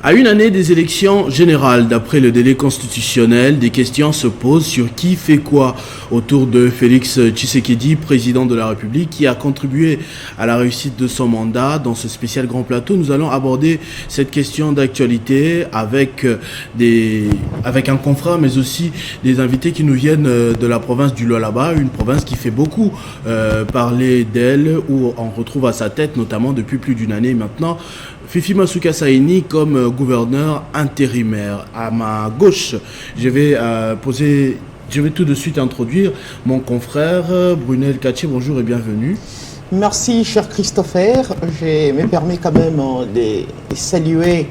À une année des élections générales, d'après le délai constitutionnel, des questions se posent sur qui fait quoi autour de Félix Tshisekedi, président de la République, qui a contribué à la réussite de son mandat. Dans ce spécial Grand Plateau, nous allons aborder cette question d'actualité avec un confrère, mais aussi des invités qui nous viennent de la province du Lualaba, une province qui fait beaucoup parler d'elle, où on retrouve à sa tête, notamment depuis plus d'une année maintenant, Fifi Masuka Saini comme gouverneur intérimaire. À ma gauche, je vais tout de suite introduire mon confrère Brunel Kaché. Bonjour et bienvenue. Merci, cher Christopher. Je me permets quand même de saluer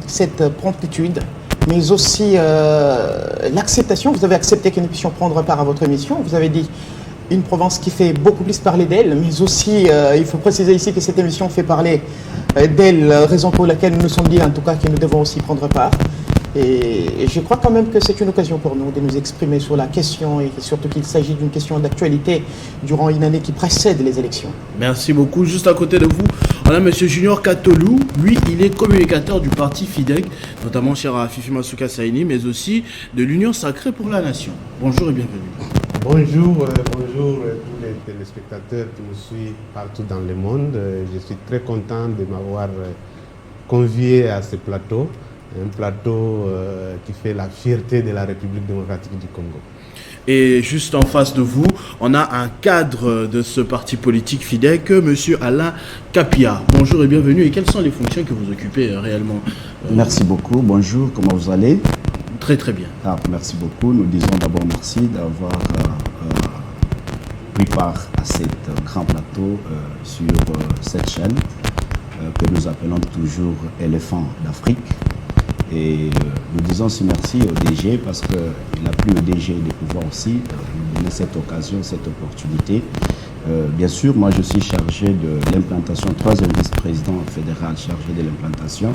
cette promptitude, mais aussi l'acceptation. Vous avez accepté que nous puissions prendre part à votre émission. Vous avez dit une province qui fait beaucoup plus parler d'elle, mais aussi, il faut préciser ici que cette émission fait parler d'elle, raison pour laquelle nous nous sommes dit en tout cas que nous devons aussi prendre part. Et je crois quand même que c'est une occasion pour nous de nous exprimer sur la question et surtout qu'il s'agit d'une question d'actualité durant une année qui précède les élections. Merci beaucoup. Juste à côté de vous, on a M. Junior Katolou. Lui, il est communicateur du parti FIDEC, notamment cher à Fifi Masuka Saini, mais aussi de l'Union Sacrée pour la Nation. Bonjour et bienvenue. Bonjour tous les téléspectateurs qui nous suivent partout dans le monde. Je suis très content de m'avoir convié à ce plateau, un plateau qui fait la fierté de la République démocratique du Congo. Et juste en face de vous, on a un cadre de ce parti politique FIDEC, M. Alain Kapia. Bonjour et bienvenue. Et quelles sont les fonctions que vous occupez réellement Merci beaucoup. Bonjour, comment vous allez? Très très bien. Merci beaucoup. Nous disons d'abord merci d'avoir pris part à cet grand plateau sur cette chaîne que nous appelons toujours Éléphant d'Afrique. Et nous disons aussi merci au DG parce qu'il a plu au DG de pouvoir aussi nous donner cette occasion, cette opportunité. Bien sûr, moi je suis chargé de l'implantation, troisième vice-président fédéral chargé de l'implantation,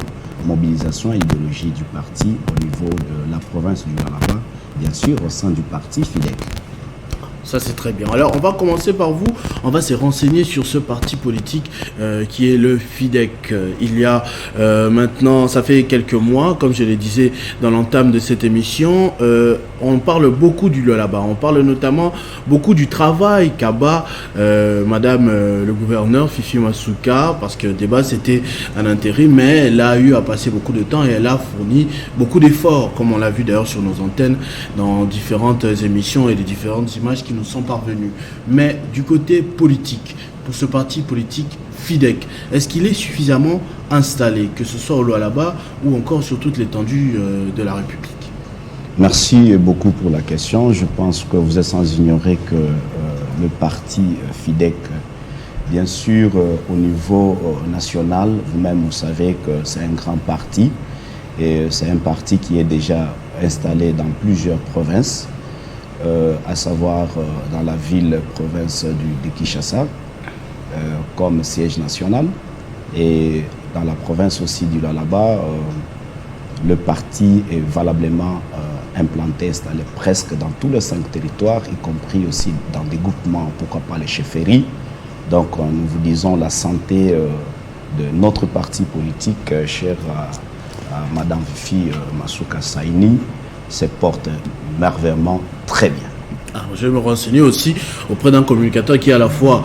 mobilisation et idéologie du parti au niveau de la province du Lualaba, bien sûr au sein du parti FIDEC. Ça c'est très bien. Alors on va commencer par vous, on va se renseigner sur ce parti politique qui est le FIDEC. Il y a maintenant, ça fait quelques mois, comme je le disais dans l'entame de cette émission, on parle beaucoup du Lualaba, on parle notamment beaucoup du travail qu'a Madame le gouverneur Fifi Masuka, parce que le débat c'était un intérim, mais elle a eu à passer beaucoup de temps et elle a fourni beaucoup d'efforts, comme on l'a vu d'ailleurs sur nos antennes dans différentes émissions et les différentes images qui nous sont parvenus. Mais du côté politique, pour ce parti politique FIDEC, est-ce qu'il est suffisamment installé, que ce soit au Lualaba ou encore sur toute l'étendue de la République? Merci beaucoup pour la question. Je pense que vous êtes sans ignorer que le parti FIDEC, bien sûr, au niveau national, vous-même vous savez que c'est un grand parti et c'est un parti qui est déjà installé dans plusieurs provinces. À savoir dans la ville-province de Kinshasa comme siège national et dans la province aussi du Lualaba, le parti est valablement implanté, installé presque dans tous les 5 territoires, y compris aussi dans des groupements, pourquoi pas les chefferies. Donc nous vous disons la santé de notre parti politique, cher à Madame Fifi Masuka Saini, se porte merveilleusement très bien. Alors, je vais me renseigner aussi auprès d'un communicateur qui est à la fois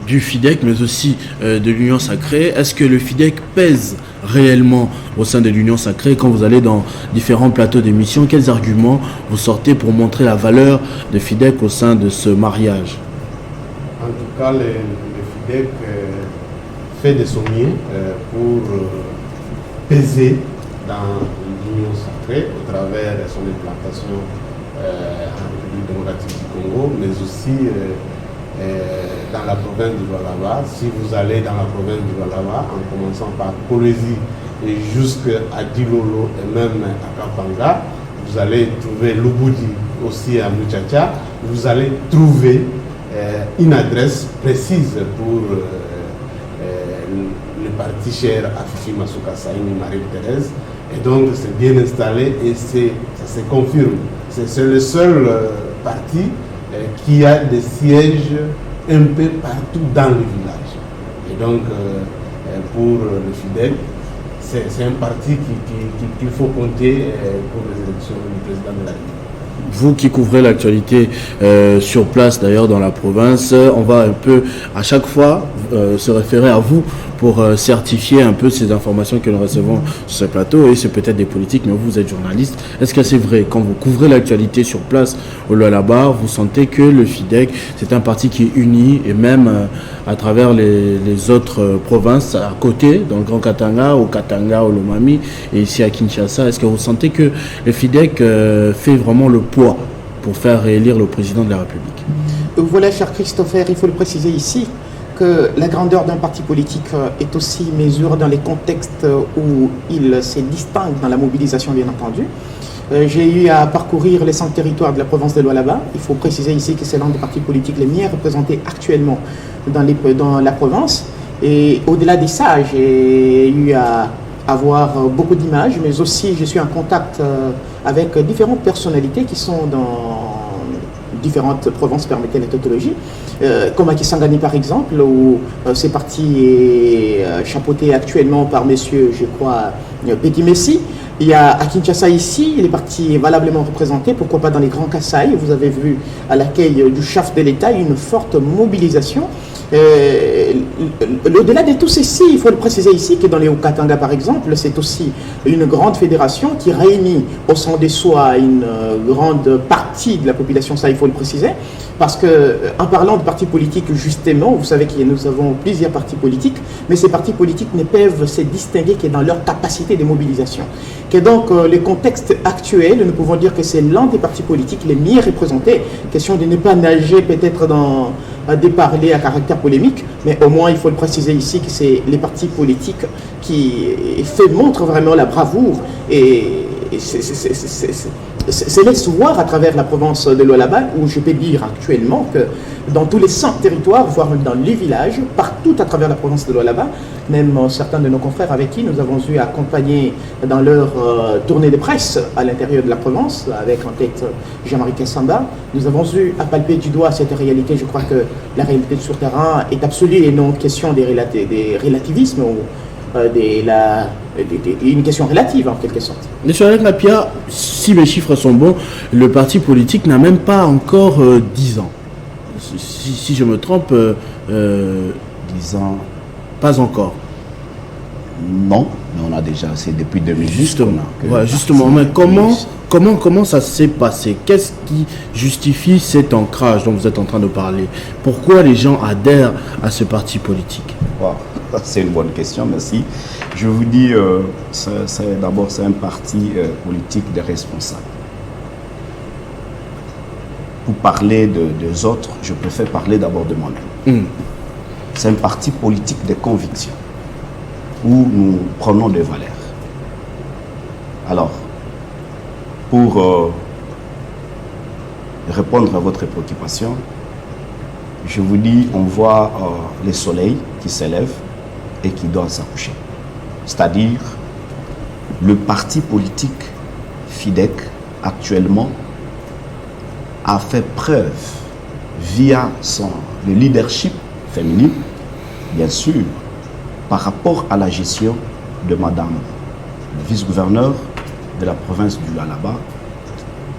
du FIDEC mais aussi de l'Union Sacrée. Est-ce que le FIDEC pèse réellement au sein de l'Union Sacrée? Quand vous allez dans différents plateaux d'émissions, quels arguments vous sortez pour montrer la valeur de FIDEC au sein de ce mariage? En tout cas, le FIDEC fait de son mieux pour peser dans l'Union Sacrée au travers de son implantation en République démocratique du Congo, mais aussi dans la province du Lualaba. Si vous allez dans la province du Lualaba, en commençant par Kolwezi et jusqu'à Dilolo et même à Kapanga, vous allez trouver Lubudi aussi à Muchacha, vous allez trouver une adresse précise pour le parti cher à Fifi Masuka Saini, Marie-Thérèse. Et donc c'est bien installé et ça se confirme. C'est le seul parti qui a des sièges un peu partout dans le village. Et donc pour le FIDEC, c'est un parti qu'il faut compter pour les élections du président de la République. Vous qui couvrez l'actualité sur place d'ailleurs dans la province, on va un peu à chaque fois se référer à vous pour certifier un peu ces informations que nous recevons sur ce plateau, et c'est peut-être des politiques, mais vous êtes journaliste. Est-ce que c'est vrai, quand vous couvrez l'actualité sur place au Lualaba, vous sentez que le FIDEC, c'est un parti qui est uni, et même à travers les autres provinces à côté, dans le Grand Katanga, au Katanga, au Lomami, et ici à Kinshasa, est-ce que vous sentez que le FIDEC fait vraiment le poids pour faire réélire le président de la République? Voilà, cher Christopher, il faut le préciser ici, que la grandeur d'un parti politique est aussi mesure dans les contextes où il se distingue dans la mobilisation, bien entendu. J'ai eu à parcourir les 5 territoires de la province de Lualaba. Il faut préciser ici que c'est l'un des partis politiques les mieux représentés actuellement dans la province. Et au-delà de ça, j'ai eu à avoir beaucoup d'images, mais aussi je suis en contact avec différentes personnalités qui sont dans différentes provinces, permettez la tautologie, comme à Kisangani par exemple, où ce parti est chapeauté actuellement par messieurs, je crois, Petit Messi. Il y a à Kinshasa ici, les partis valablement représentés, pourquoi pas dans les Grands Kasaï. Vous avez vu à l'accueil du chef de l'État une forte mobilisation. Au-delà de tout ceci, il faut le préciser ici que dans les Hauts-Katanga par exemple, c'est aussi une grande fédération qui réunit au sein de soi une grande partie de la population, ça il faut le préciser, parce que en parlant de partis politiques justement, vous savez que nous avons plusieurs partis politiques, mais ces partis politiques ne peuvent se distinguer que dans leur capacité de mobilisation. Que donc le contexte actuel, nous pouvons dire que c'est l'un des partis politiques les mieux représentés. Question de ne pas nager peut-être dans des parlers à caractère polémique, mais au moins il faut le préciser ici que c'est les partis politiques qui montrent vraiment la bravoure et c'est laisse voir à travers la province de Lualaba, où je peux dire actuellement que dans tous les 5 territoires, voire dans les villages, partout à travers la province de Lualaba, même certains de nos confrères avec qui nous avons eu à accompagner dans leur tournée de presse à l'intérieur de la province, avec en tête Jean-Marie Kassamba, nous avons eu à palper du doigt cette réalité. Je crois que la réalité sur terrain est absolue et non question des relativismes ou une question relative en quelque sorte. Monsieur Alec Lapia, si mes chiffres sont bons, le parti politique n'a même pas encore 10 ans. Si je me trompe, 10 ans. Pas encore. Non, mais on a déjà, c'est depuis 2010. Justement, mais comment ça s'est passé? Qu'est-ce qui justifie cet ancrage dont vous êtes en train de parler? Pourquoi les gens adhèrent à ce parti politique? Wow. C'est une bonne question, merci. Je vous dis, d'abord, c'est un parti politique des responsables. Pour parler des autres, je préfère parler d'abord de moi-même. C'est un parti politique de conviction, où nous prenons des valeurs. Alors, pour répondre à votre préoccupation, je vous dis, on voit le soleil qui s'élève et qui doit s'accoucher. C'est-à-dire, le parti politique FIDEC, actuellement, a fait preuve, via le leadership féminin, bien sûr, par rapport à la gestion de Madame le vice-gouverneur de la province du Lualaba,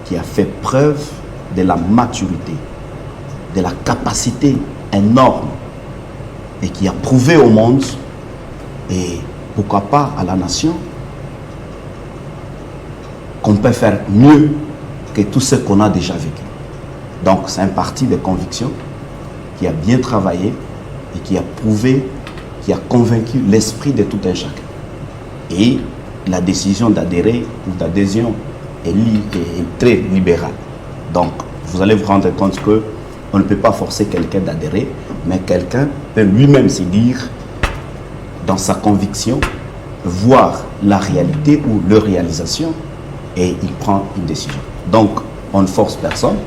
qui a fait preuve de la maturité, de la capacité énorme, et qui a prouvé au monde, et pourquoi pas à la nation, qu'on peut faire mieux que tout ce qu'on a déjà vécu. Donc c'est un parti de conviction qui a bien travaillé et qui a prouvé, qui a convaincu l'esprit de tout un chacun. Et la décision d'adhérer ou d'adhésion est très libérale. Donc vous allez vous rendre compte que on ne peut pas forcer quelqu'un d'adhérer, mais quelqu'un peut lui-même se dire, dans sa conviction, voir la réalité ou leur réalisation, et il prend une décision. Donc, on ne force personne,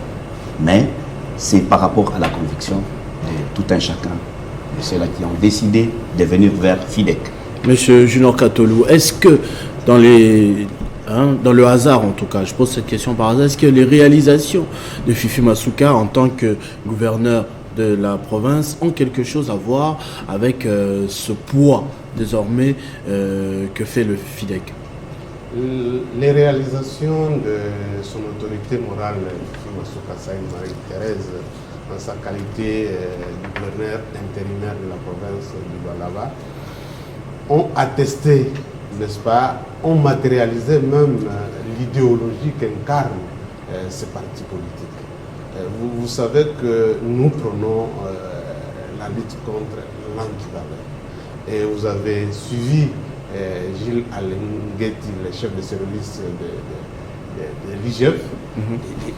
mais c'est par rapport à la conviction de tout un chacun, de ceux-là qui ont décidé de venir vers FIDEC. Monsieur Junior Katolou, est-ce que dans le hasard en tout cas, je pose cette question par hasard, est-ce que les réalisations de Fifi Masuka en tant que gouverneur de la province ont quelque chose à voir avec ce poids désormais que fait le FIDEC? Les réalisations de son autorité morale, Masuka Saïd Marie-Thérèse, en sa qualité de gouverneur intérimaire de la province du Lualaba, ont attesté, n'est-ce pas, ont matérialisé même l'idéologie qu'incarne ces partis politiques. Vous savez que nous prenons la lutte contre l'antivaleur. Et vous avez suivi Gilles Alengeti, le chef de service de l'IGF.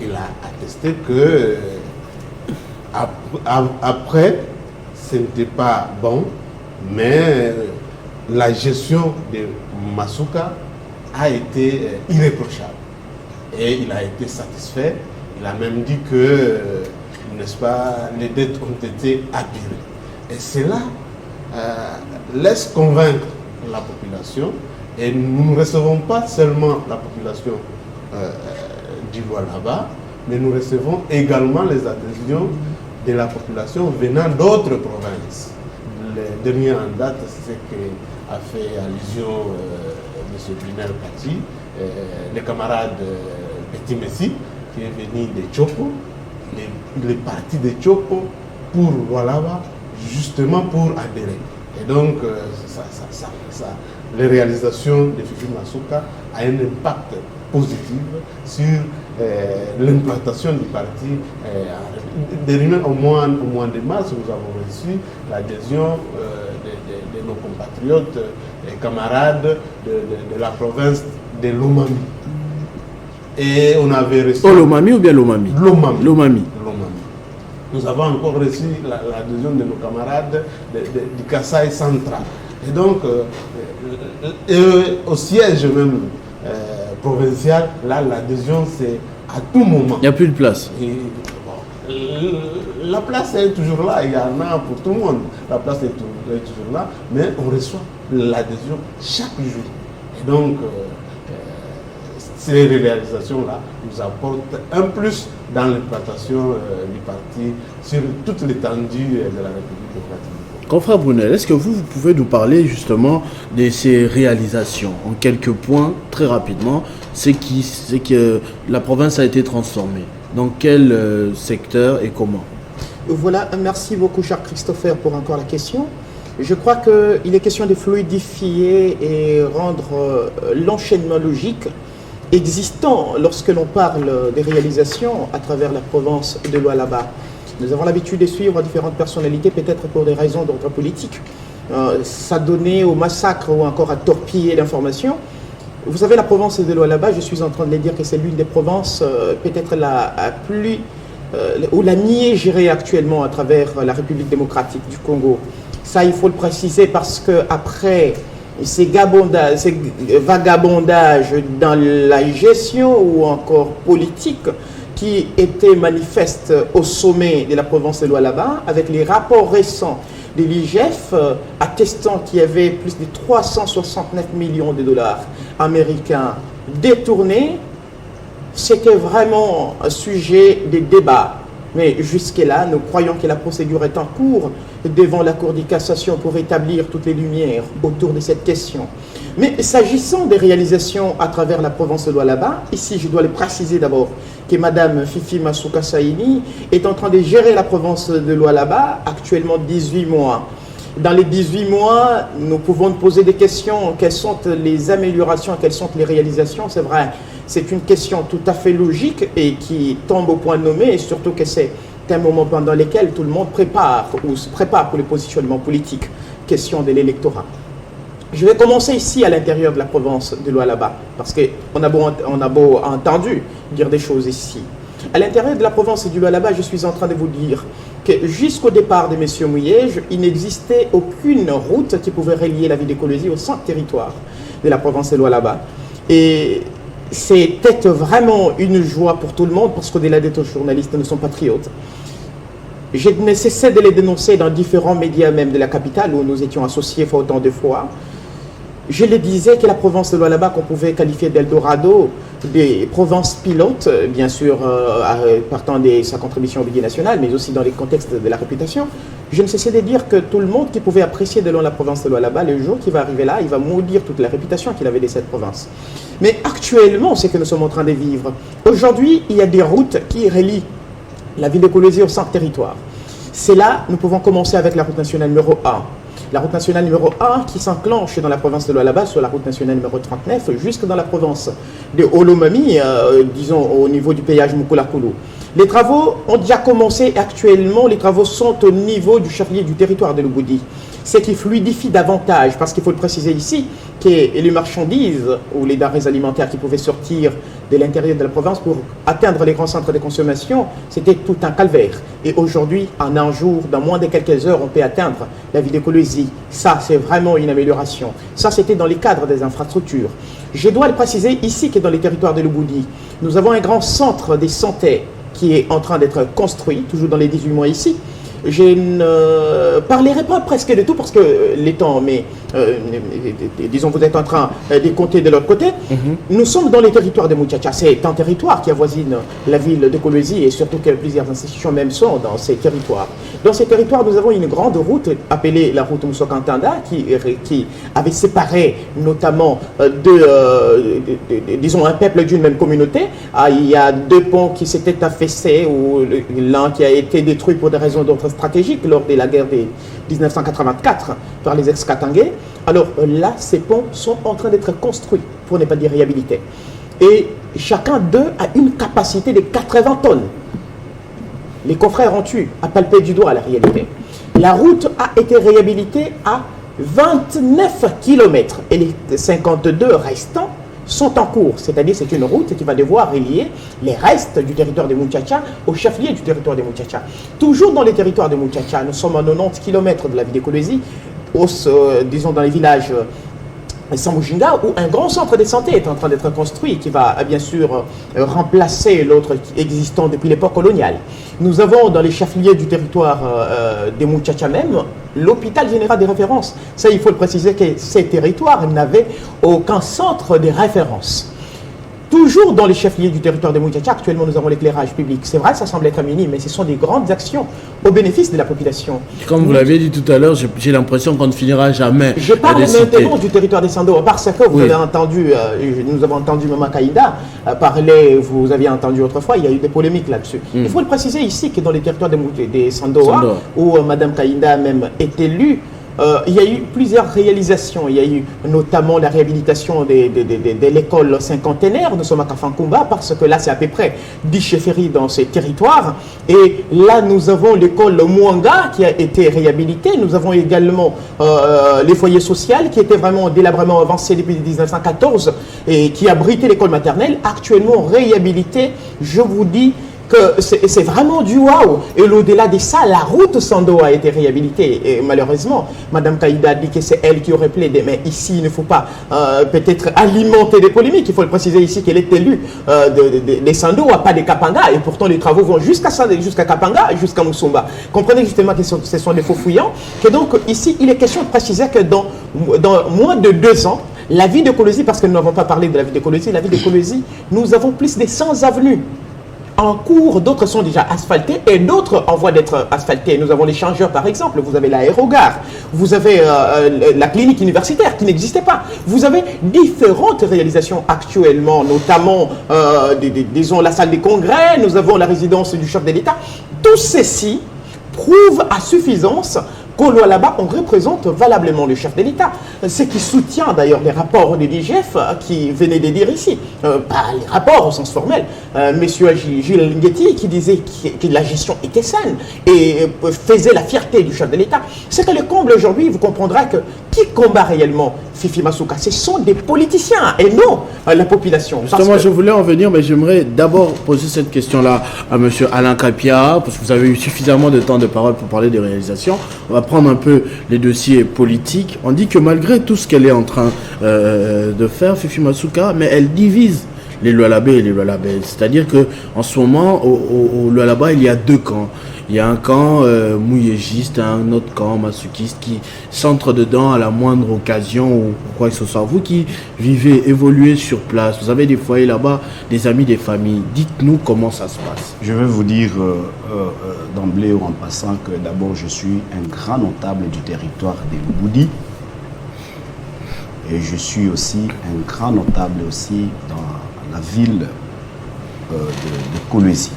Il a attesté que après, ce n'était pas bon, mais la gestion de Masuka a été irréprochable. Et il a été satisfait. Il a même dit que, n'est-ce pas, les dettes ont été apurées. Et cela laisse convaincre la population. Et nous ne recevons pas seulement la population du Lualaba, mais nous recevons également les adhésions de la population venant d'autres provinces. Le dernier en date, c'est ce qu'a fait allusion M. Brunel Pati, le camarade Petit Messi, qui est venu de Chopo. Il est parti de Chopo pour Lualaba, justement pour adhérer. Et donc, les réalisations de Fifi Masuka ont un impact positif sur l'implantation du parti. Au mois de mars, nous avons reçu l'adhésion de nos compatriotes et camarades de la province de Lomami. Et on avait reçu... Oh, Lomami ou bien Lomami? Lomami. Lomami. Nous avons encore reçu l'adhésion de nos camarades du Kasaï central. Et donc, au siège même provincial, là, l'adhésion, c'est à tout moment. Il n'y a plus de place. Et, la place est toujours là, il y en a pour tout le monde. La place est toujours là, mais on reçoit l'adhésion chaque jour. Et donc, ces réalisations-là nous apportent un plus dans l'implantation du parti sur toute l'étendue de la République démocratique. Confrère Brunel, est-ce que vous pouvez nous parler justement de ces réalisations en quelques points, très rapidement, c'est que la province a été transformée? Dans quel secteur et comment? Voilà, merci beaucoup, cher Christopher, pour encore la question. Je crois qu'il est question de fluidifier et rendre l'enchaînement logique existant lorsque l'on parle des réalisations à travers la province de Lualaba. Nous avons l'habitude de suivre différentes personnalités, peut-être pour des raisons d'ordre politique, s'adonner au massacre ou encore à torpiller l'information. Vous savez, la province de Lualaba, je suis en train de le dire que c'est l'une des provinces peut-être la plus ou la mieux gérée actuellement à travers la République démocratique du Congo. Ça, il faut le préciser parce qu'après ces vagabondages dans la gestion ou encore politique qui étaient manifestes au sommet de la province de Lualaba, avec les rapports récents de l'IGF attestant qu'il y avait plus de 369 millions de dollars américains détournés, c'était vraiment un sujet de débat. Mais jusque-là, nous croyons que la procédure est en cours devant la Cour de cassation pour établir toutes les lumières autour de cette question. Mais s'agissant des réalisations à travers la province de Lualaba, ici je dois le préciser d'abord que Mme Fifi Masuka Saïni est en train de gérer la province de Lualaba actuellement 18 mois. Dans les 18 mois, nous pouvons nous poser des questions. Quelles sont les améliorations, quelles sont les réalisations? C'est vrai, c'est une question tout à fait logique et qui tombe au point nommé, et surtout que c'est un moment pendant lequel tout le monde prépare ou se prépare pour le positionnement politique, question de l'électorat. Je vais commencer ici à l'intérieur de la province de Lualaba, parce qu'on a beau entendu dire des choses ici. À l'intérieur de la province du Lualaba, je suis en train de vous dire que jusqu'au départ de M. Mouyej, il n'existait aucune route qui pouvait relier la ville de Kolwezi au centre territoire de la province de Lualaba. Et c'était vraiment une joie pour tout le monde, parce qu'au-delà d'être journalistes, nous sommes patriotes. Je ne cessais de les dénoncer dans différents médias même de la capitale où nous étions associés autant de fois. Je le disais que la province de Lualaba, qu'on pouvait qualifier d'Eldorado, des provinces pilotes, bien sûr, partant de sa contribution au budget national, mais aussi dans les contextes de la réputation. Je ne cessais de dire que tout le monde qui pouvait apprécier de loin la province de Lualaba, le jour qu'il va arriver là, il va maudire toute la réputation qu'il avait de cette province. Mais actuellement, c'est que nous sommes en train de vivre. Aujourd'hui, il y a des routes qui relient la ville de Kolwezi au centre-territoire. C'est là, nous pouvons commencer avec la route nationale numéro 1. La route nationale numéro 1 qui s'enclenche dans la province de Lualaba sur la route nationale numéro 39 jusque dans la province de Olomami, disons au niveau du péage Mukula-Kulu. Les travaux ont déjà commencé actuellement, les travaux sont au niveau du chef-lieu du territoire de Lubudi. Ce qui fluidifie davantage, parce qu'il faut le préciser ici, que les marchandises ou les denrées alimentaires qui pouvaient sortir de l'intérieur de la province pour atteindre les grands centres de consommation, c'était tout un calvaire. Et aujourd'hui, en un jour, dans moins de quelques heures, on peut atteindre la ville de Kolwezi. Ça, c'est vraiment une amélioration. Ça, c'était dans les cadres des infrastructures. Je dois le préciser ici que dans les territoires de Lubudi, nous avons un grand centre de santé qui est en train d'être construit, toujours dans les 18 mois ici. Je ne parlerai pas presque de tout parce que les temps, mais disons vous êtes en train de compter de l'autre côté. Nous sommes dans les territoires de Muchacha. C'est un territoire qui avoisine la ville de Kolwezi et surtout que plusieurs institutions même sont dans ces territoires. Dans ces territoires, nous avons une grande route appelée la route Moussokantanda qui avait séparé notamment disons un peuple d'une même communauté. Il y a deux ponts qui s'étaient affaissés ou l'un qui a été détruit pour des raisons d'autres stratégique lors de la guerre de 1984 par les ex-Katangais. Alors là, ces ponts sont en train d'être construits, pour ne pas dire réhabilités. Et chacun d'eux a une capacité de 80 tonnes. Les confrères ont eu à palper du doigt la réalité. La route a été réhabilitée à 29 km et les 52 restants sont en cours, c'est-à-dire c'est une route qui va devoir relier les restes du territoire de Muchacha au chef-lieu du territoire de Muchacha. Toujours dans les territoires de Muchacha, nous sommes à 90 km de la ville de Kolwezi, disons dans les villages Sambujinga, où un grand centre de santé est en train d'être construit, qui va bien sûr remplacer l'autre existant depuis l'époque coloniale. Nous avons dans les chefs-lieux du territoire de Muchacha même, l'hôpital général de référence. Ça, il faut le préciser que ces territoires n'avaient aucun centre de référence. Toujours dans les chefs-lieux du territoire de Muchacha, actuellement nous avons l'éclairage public. C'est vrai, ça semble être minime, mais ce sont des grandes actions au bénéfice de la population. Comme vous l'avez dit tout à l'heure, j'ai l'impression qu'on ne finira jamais. Je parle maintenant du territoire des Sando, parce que vous avez entendu, nous avons entendu Maman Kaïda parler, vous aviez entendu autrefois, il y a eu des polémiques là-dessus. Il faut le préciser ici que dans les territoires des Sandoa, où Madame Kaïda même est élue, il y a eu plusieurs réalisations. Il y a eu notamment la réhabilitation de l'école cinquantenaire. Nous sommes à Kafankumba parce que là, c'est à peu près 10 chefferies dans ces territoires. Et là, nous avons l'école Mwanga qui a été réhabilitée. Nous avons également les foyers sociaux qui étaient vraiment délabrement avancés depuis 1914 et qui abritaient l'école maternelle, actuellement réhabilitée. Je vous dis que c'est vraiment du waouh. Et au-delà de ça, la route Sando a été réhabilitée. Et malheureusement, Madame Kaïda a dit que c'est elle qui aurait plaidé. Mais ici, il ne faut pas peut-être alimenter des polémiques. Il faut le préciser ici qu'elle est élue des Sando, pas des Kapanga. Et pourtant, les travaux vont jusqu'à Kapanga et jusqu'à Moussumba. Comprenez justement que ce sont des faux fouillants. Que donc, ici, il est question de préciser que dans moins de 2 ans, la ville de Kolwezi, parce que nous n'avons pas parlé de la ville de Kolwezi, la ville de Kolwezi, nous avons plus de 100 avenues en cours, d'autres sont déjà asphaltées et d'autres en voie d'être asphaltées. Nous avons les changeurs par exemple, vous avez l'aérogare, vous avez la clinique universitaire qui n'existait pas. Vous avez différentes réalisations actuellement, notamment disons la salle des congrès, nous avons la résidence du chef de l'État. Tout ceci prouve à suffisance qu'au Lualaba, on représente valablement le chef de l'État. Ce qui soutient d'ailleurs les rapports de l'IGF qui venaient de dire ici, pas les rapports au sens formel, monsieur Gilles Nguetti qui disait que la gestion était saine et faisait la fierté du chef de l'État. C'est que le comble aujourd'hui, vous comprendrez que qui combat réellement Fifi Masuka, ce sont des politiciens et non la population. Justement, je voulais en venir, mais j'aimerais d'abord poser cette question-là à monsieur Alain Kapia, parce que vous avez eu suffisamment de temps de parole pour parler des réalisations. On va prendre un peu les dossiers politiques. On dit que malgré tout ce qu'elle est en train de faire, Fifi Masuka, mais elle divise les Lualabais et les Lualabais. C'est-à-dire qu'en ce moment, au Lualaba, il y a 2 camps. il y a un camp mouyégiste, un autre camp masoukiste qui s'entre dedans à la moindre occasion ou quoi que ce soit. Vous qui vivez, évoluez sur place, vous avez des foyers là-bas, des amis, des familles. Dites-nous comment ça se passe. Je vais vous dire d'emblée ou en passant que d'abord je suis un grand notable du territoire des Lubudi. Et je suis aussi un grand notable aussi dans la ville de Kolwezi.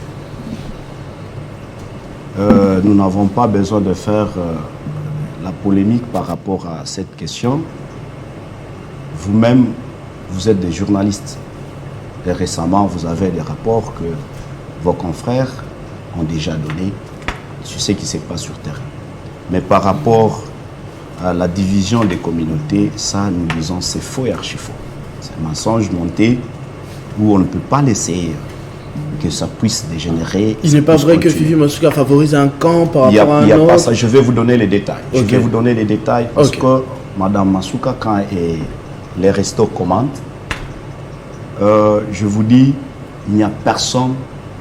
Nous n'avons pas besoin de faire la polémique par rapport à cette question. Vous-même, vous êtes des journalistes. Et récemment, vous avez des rapports que vos confrères ont déjà donnés sur ce qui se passe sur terrain. Mais par rapport à la division des communautés, ça, nous disons, c'est faux et archi-faux. C'est un mensonge monté où on ne peut pas laisser que ça puisse dégénérer. Il n'est pas vrai que Fifi Masuka favorise un camp par rapport à un autre. Il n'y a pas ça. Je vais vous donner les détails. Okay. Je vais vous donner les détails parce que Madame Masuka, quand les restos commandent, je vous dis, il n'y a personne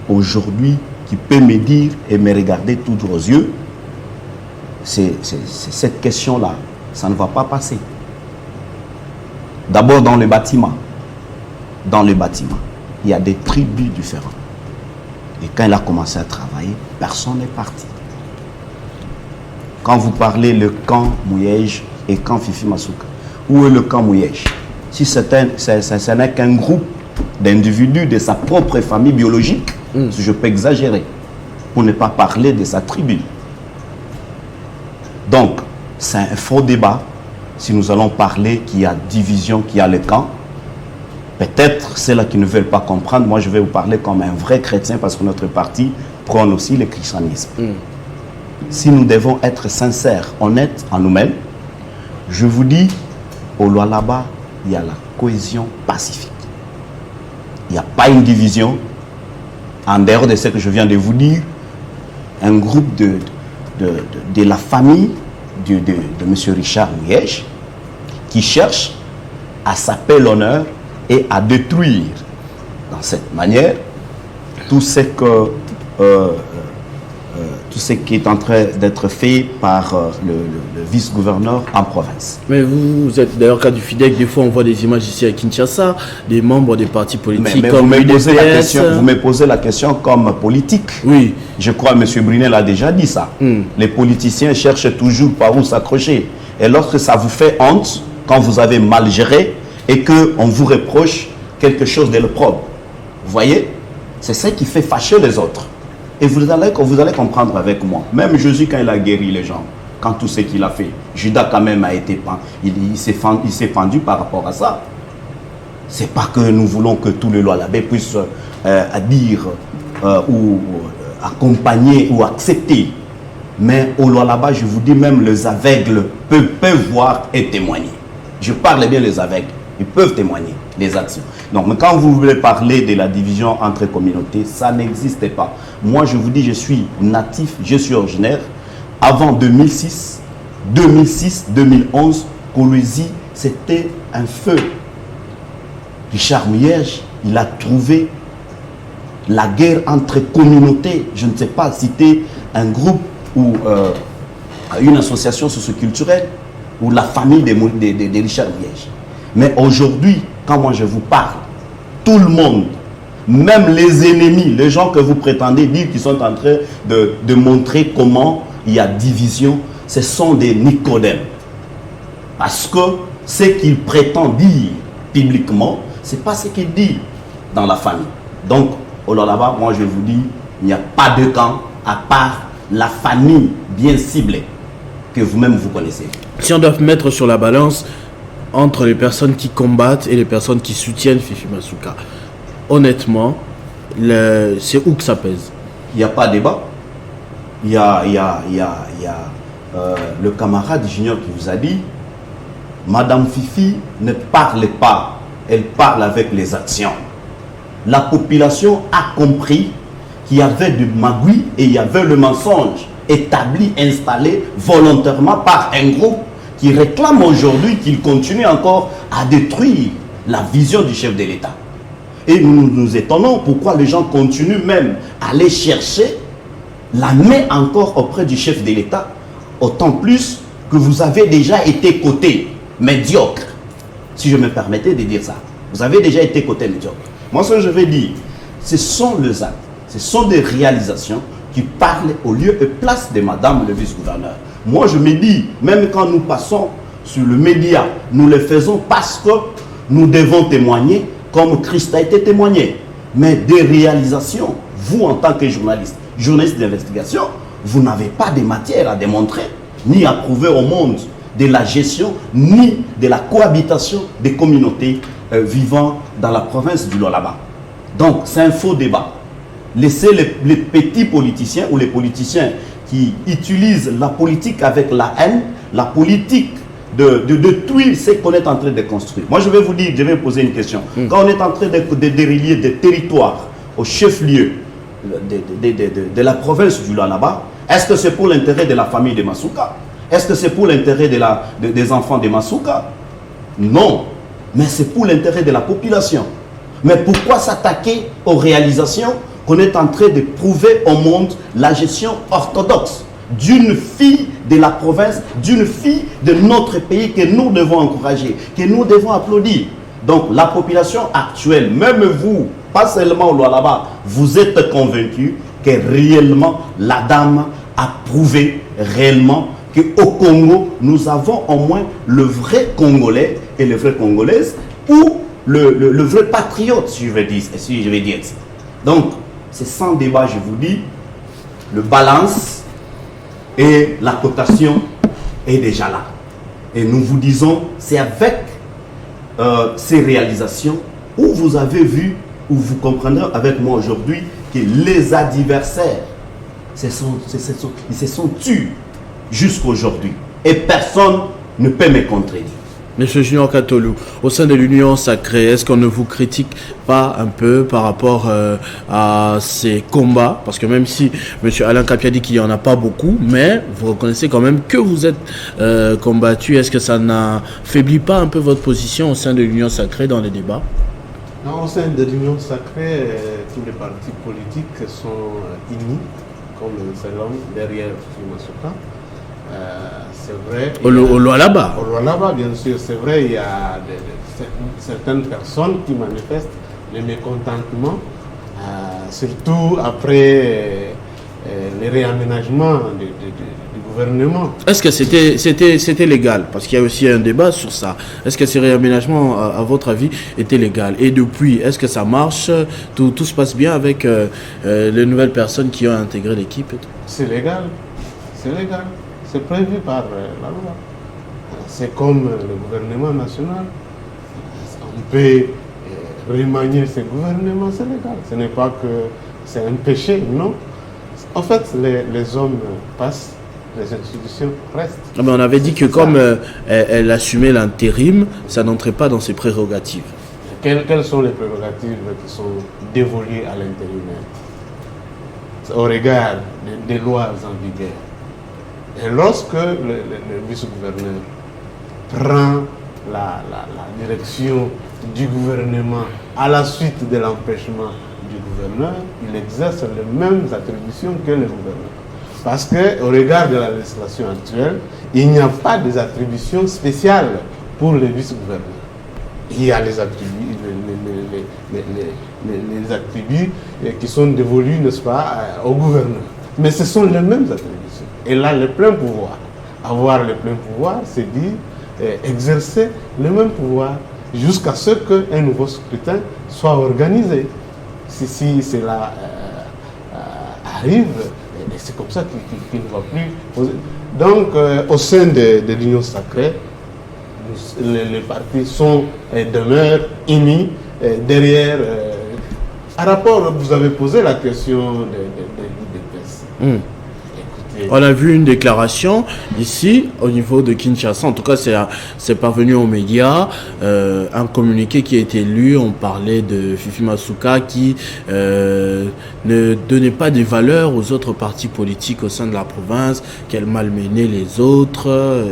aujourd'hui qui peut me dire et me regarder tout droit aux yeux. C'est cette question-là, ça ne va pas passer. D'abord dans le bâtiment. Dans le bâtiment, il y a des tribus différentes. Et quand il a commencé à travailler, personne n'est parti. Quand vous parlez le camp Mouyège et camp Fifi Masuka, où est le camp Mouyège? Si ce n'est qu'un groupe d'individus de sa propre famille biologique, si je peux exagérer, pour ne pas parler de sa tribu. Donc, c'est un faux débat. Si nous allons parler qu'il y a division, qu'il y a le camp, peut-être ceux-là qui ne veulent pas comprendre, moi je vais vous parler comme un vrai chrétien parce que notre parti prône aussi le christianisme. Si nous devons être sincères, honnêtes en nous-mêmes, je vous dis, au Lualaba, il y a la cohésion pacifique. Il n'y a pas une division. En dehors de ce que je viens de vous dire, un groupe de la famille de M. Richard Mouyège qui cherche à saper l'honneur et à détruire dans cette manière tout ce qui est en train d'être fait par le vice-gouverneur en province. Mais vous êtes d'ailleurs cas du FIDEC, des fois on voit des images ici à Kinshasa, des membres des partis politiques mais comme vous UDPS. Vous me posez la question comme politique. Oui. Je crois que M. Brunel a déjà dit ça. Les politiciens cherchent toujours par où s'accrocher. Et lorsque ça vous fait honte, quand vous avez mal géré et qu'on vous reproche quelque chose de l'opprobre, vous voyez, c'est ça qui fait fâcher les autres. Et vous allez comprendre avec moi. Même Jésus, quand il a guéri les gens, quand tout ce qu'il a fait, Judas quand même a été il s'est fendu par rapport à ça. C'est pas que nous voulons que tous les Lualabais puissent dire ou accompagner ou accepter. Mais au Lualaba, je vous dis, même les aveugles peuvent voir et témoigner. Je parle bien des aveugles. Ils peuvent témoigner des actions. Donc, mais quand vous voulez parler de la division entre communautés, ça n'existe pas. Moi, je vous dis, je suis natif, je suis originaire. Avant 2006, 2011, Kolwezi, c'était un feu. Richard Mouyège, il a trouvé la guerre entre communautés. Je ne sais pas citer un groupe ou une association socioculturelle ou la famille de Richard Mouyège. Mais aujourd'hui, quand moi je vous parle, tout le monde, même les ennemis, les gens que vous prétendez dire qu'ils sont en train de montrer comment il y a division, ce sont des Nicodèmes. Parce que ce qu'ils prétendent dire publiquement, ce n'est pas ce qu'ils disent dans la famille. Donc, au là-bas, moi je vous dis, il n'y a pas de camp à part la famille bien ciblée que vous-même vous connaissez. Si on doit mettre sur la balance entre les personnes qui combattent et les personnes qui soutiennent Fifi Masuka, honnêtement, c'est où que ça pèse? Il n'y a pas de débat. Il y a le camarade junior qui vous a dit, Madame Fifi ne parle pas, elle parle avec les actions. La population a compris qu'il y avait du magouille et il y avait le mensonge établi, installé volontairement par un groupe qui réclame aujourd'hui qu'il continue encore à détruire la vision du chef de l'État. Et nous nous étonnons pourquoi les gens continuent même à aller chercher la met encore auprès du chef de l'État, autant plus que vous avez déjà été côté médiocre, si je me permettais de dire ça. Vous avez déjà été côté médiocre. Moi, ce que je vais dire, ce sont les actes, ce sont des réalisations qui parlent au lieu et place de Madame le vice-gouverneur. Moi, je me dis, même quand nous passons sur le média, nous le faisons parce que nous devons témoigner comme Christ a été témoigné. Mais des réalisations, vous en tant que journaliste d'investigation, vous n'avez pas de matière à démontrer, ni à prouver au monde de la gestion, ni de la cohabitation des communautés vivant dans la province du Lualaba. Donc, c'est un faux débat. Laissez les petits politiciens ou les politiciens qui utilisent la politique avec la haine, la politique de tuer ce qu'on est en train de construire. Moi, je vais vous dire, je vais poser une question. Quand on est en train de dérélier des territoires au chef-lieu de la province du Lualaba, est-ce que c'est pour l'intérêt de la famille de Masuka? Est-ce que c'est pour l'intérêt des enfants de Masuka? Non, mais c'est pour l'intérêt de la population. Mais pourquoi s'attaquer aux réalisations qu'on est en train de prouver au monde la gestion orthodoxe d'une fille de la province, d'une fille de notre pays que nous devons encourager, que nous devons applaudir? Donc la population actuelle, même vous, pas seulement au Lualaba, vous êtes convaincus que réellement la dame a prouvé réellement qu'au Congo, nous avons au moins le vrai Congolais et le vrai Congolaise, ou le vrai patriote, si je vais dire ça. Donc, c'est sans débat, je vous dis, le balance et la cotation est déjà là. Et nous vous disons, c'est avec ces réalisations où vous avez vu, où vous comprendrez avec moi aujourd'hui que les adversaires ils se sont tus jusqu'à aujourd'hui. Et personne ne peut me contredire. Monsieur Junior Katolou, au sein de l'Union Sacrée, est-ce qu'on ne vous critique pas un peu par rapport à ces combats? Parce que même si Monsieur Alain Kapia dit qu'il n'y en a pas beaucoup, mais vous reconnaissez quand même que vous êtes combattu. Est-ce que ça n'affaiblit pas un peu votre position au sein de l'Union Sacrée dans les débats? Non, au sein de l'Union Sacrée, tous les partis politiques sont unis, comme c'est l'homme derrière Masuka. C'est vrai. Au Lualaba. Au Lualaba, bien sûr, c'est vrai, il y a certaines personnes qui manifestent le mécontentement, surtout après les réaménagements du gouvernement. Est-ce que c'était légal? Parce qu'il y a aussi un débat sur ça. Est-ce que ces réaménagements, à votre avis, étaient légaux? Et depuis, est-ce que ça marche? Tout se passe bien avec les nouvelles personnes qui ont intégré l'équipe? C'est légal. C'est légal. C'est prévu par la loi. C'est comme le gouvernement national. On peut remanier ce gouvernement, c'est légal. Ce n'est pas que c'est un péché, non. En fait, les hommes passent, les institutions restent. Mais on avait dit que comme elle assumait l'intérim, ça n'entrait pas dans ses prérogatives. Quelles sont les prérogatives qui sont dévolues à l'intérimaire au regard des lois en vigueur? Et lorsque le vice-gouverneur prend la direction du gouvernement à la suite de l'empêchement du gouverneur, il exerce les mêmes attributions que le gouverneur. Parce qu'au regard de la législation actuelle, il n'y a pas des attributions spéciales pour les vice-gouverneurs. Il y a les attributs, les attributs qui sont dévolus, n'est-ce pas, au gouverneur. Mais ce sont les mêmes attributions. Et là, le plein pouvoir. Avoir le plein pouvoir, c'est dire exercer le même pouvoir jusqu'à ce qu'un nouveau scrutin soit organisé. Si cela arrive, c'est comme ça qu'il ne va plus poser. Donc, au sein de l'Union Sacrée, les partis demeurent unis derrière. À rapport, vous avez posé la question de l'UDPS. On a vu une déclaration ici au niveau de Kinshasa, en tout cas c'est parvenu aux médias, un communiqué qui a été lu. On parlait de Fifi Masuka qui ne donnait pas de valeur aux autres partis politiques au sein de la province, qu'elle malmenait les autres,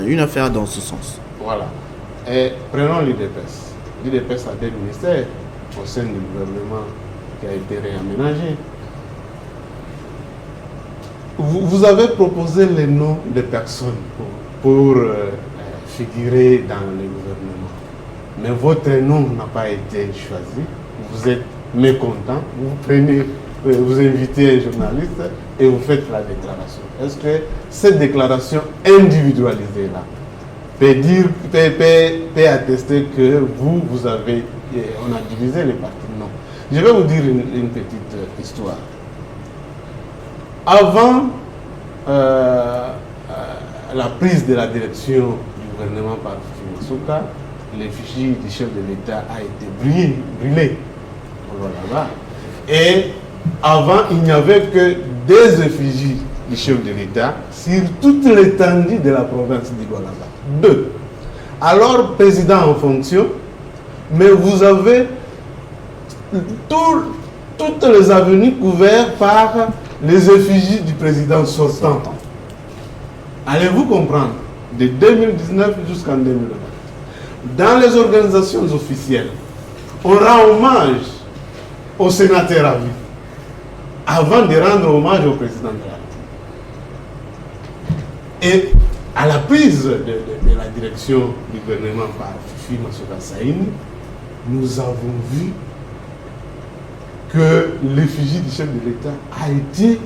une affaire dans ce sens. Voilà. Et prenons l'UDPS. L'UDPS a des ministères au sein du gouvernement qui a été réaménagé. vous avez proposé les noms des personnes pour figurer dans le gouvernement. Mais votre nom n'a pas été choisi. Vous êtes mécontent. Vous invitez un journaliste et vous faites la déclaration. Est-ce que cette déclaration individualisée-là peut attester que vous avez... On a divisé les partis? Non. Je vais vous dire une petite histoire. Avant la prise de la direction du gouvernement par Fifi Masuka, l'effigie du chef de l'État a été brûlée. Voilà. Et avant, il n'y avait que des effigies du chef de l'État sur toute l'étendue de la province du Lualaba. 2. Alors, président en fonction, mais vous avez toutes les avenues couvertes par les effigies du président sortant. Allez-vous comprendre? De 2019 jusqu'en 2020. Dans les organisations officielles, on rend hommage au sénateur à vie avant de rendre hommage au président de la République. Et à la prise de la direction du gouvernement par Fifi Masuka Saïni, nous avons vu que l'effigie du chef de l'État a été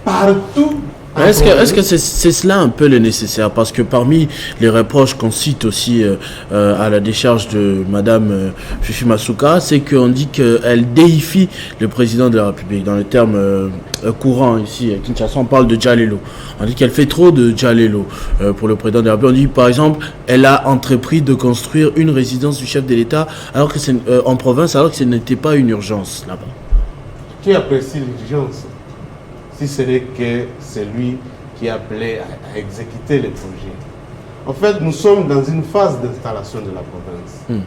partout. Est-ce que c'est cela un peu le nécessaire? Parce que parmi les reproches qu'on cite aussi à la décharge de Madame Fifi Masuka, c'est qu'on dit qu'elle déifie le président de la République. Dans les termes courants ici à Kinshasa, on parle de Djalelo. On dit qu'elle fait trop de Djalelo pour le président de la République. On dit par exemple, elle a entrepris de construire une résidence du chef de l'État alors que c'est en province, alors que ce n'était pas une urgence là-bas. Qui apprécie l'urgence? Si ce n'est que c'est lui qui appelait à exécuter les projets. En fait, nous sommes dans une phase d'installation de la province.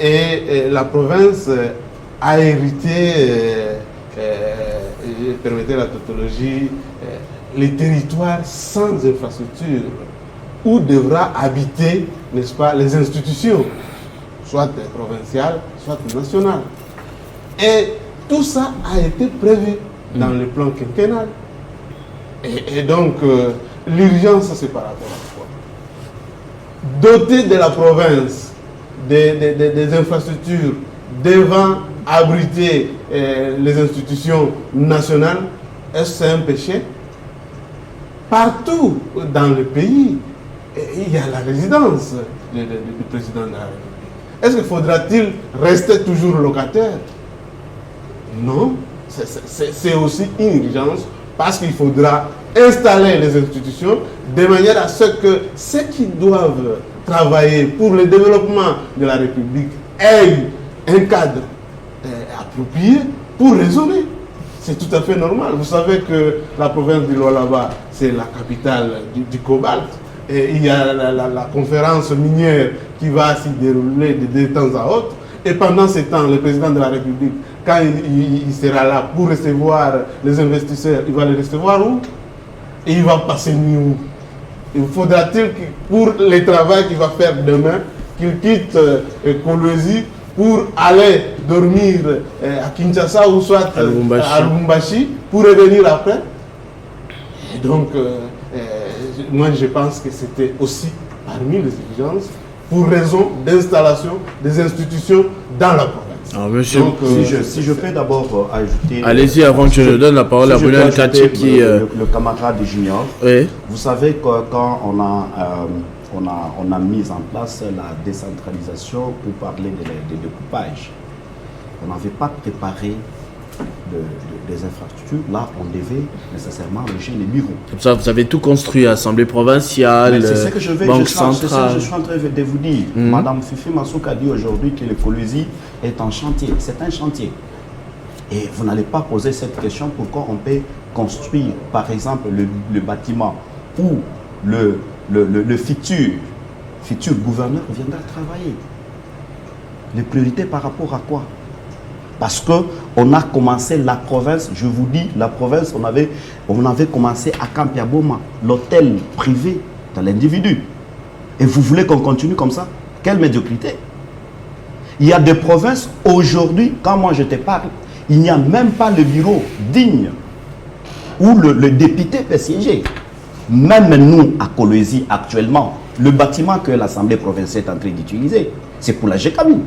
Et la province a hérité, permettez la tautologie, les territoires sans infrastructure, où devra habiter, n'est-ce pas, les institutions, soit provinciales, soit nationales. Et tout ça a été prévu dans le plan quinquennal. Et donc, l'urgence, c'est par rapport à quoi? Doter de la province des infrastructures devant abriter les institutions nationales, est-ce que c'est un péché? Partout dans le pays, il y a la résidence du président de la République. Est-ce qu'il faudra-t-il rester toujours locataire? Non. C'est aussi une urgence parce qu'il faudra installer les institutions de manière à ce que ceux qui doivent travailler pour le développement de la République aient un cadre approprié pour raisonner. C'est tout à fait normal. Vous savez que la province du Lualaba, c'est la capitale du cobalt. Et il y a la conférence minière qui va s'y dérouler de temps à autre. Et pendant ce temps, le président de la République, quand il sera là pour recevoir les investisseurs, il va les recevoir où? Et il va passer nuit où? Il faudra-t-il, pour le travail qu'il va faire demain, qu'il quitte Kolwezi pour aller dormir à Kinshasa ou soit à Lubumbashi pour revenir après? Et donc, moi je pense que c'était aussi parmi les exigences pour raison d'installation des institutions dans la province. Alors, monsieur, donc, si je peux d'abord ajouter... Allez-y, avant que je ne donne la parole à Brunel Tati qui... Le camarade Junior, oui. Vous savez que quand on a mis en place la décentralisation pour parler de découpage, on n'avait pas préparé des infrastructures. Là, on devait nécessairement loger les bureaux. Comme ça, vous avez tout construit, Assemblée provinciale, Banque centrale. C'est ça que je suis en train de vous dire. Madame Fifi Masuka dit aujourd'hui que le Kolwezi est en chantier. C'est un chantier. Et vous n'allez pas poser cette question pourquoi on peut construire, par exemple, le bâtiment où le futur gouverneur viendra travailler. Les priorités par rapport à quoi? Parce qu'on a commencé la province, je vous dis, la province, on avait commencé à Kampiaboma, l'hôtel privé de l'individu. Et vous voulez qu'on continue comme ça? Quelle médiocrité! Il y a des provinces, aujourd'hui, quand moi je te parle, il n'y a même pas le bureau digne où le député peut siéger. Même nous, à Kolwezi, actuellement, le bâtiment que l'Assemblée provinciale est en train d'utiliser, c'est pour la GECAMIN.